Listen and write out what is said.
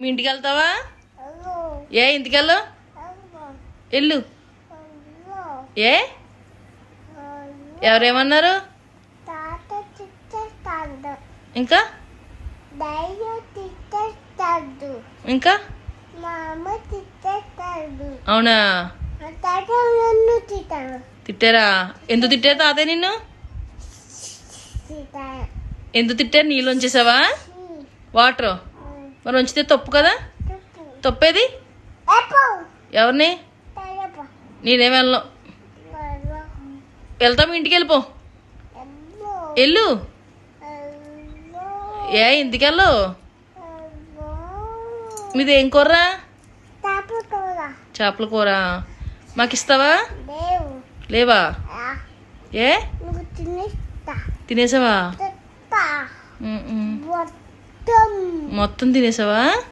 మీ ఇంటికి వెళ్తావా? ఏ ఇంటికెళ్ళు, వెళ్ళు. ఏ ఎవరేమన్నారు? ఇంకా ఇంకా అవునా? తిట్టారా? ఎందుకు తిట్టారు తాతయ్య నిన్ను? ఎందుకు తిట్టారు? నీళ్ళు ఉంచేసావా? వాటర్ మరి ఉంచితే తప్పు కదా? తప్పేది ఎవరిని? నేనేం వెళ్ళను. వెళ్తాము, ఇంటికి వెళ్ళిపో. వెళ్ళు. ఏ ఇంటికెళ్ళు. మీది ఏం కూర? చేపల కూర. మాకు ఇస్తావా? లేవా? ఏ తినేసావా? మొత్తం తినేసావా?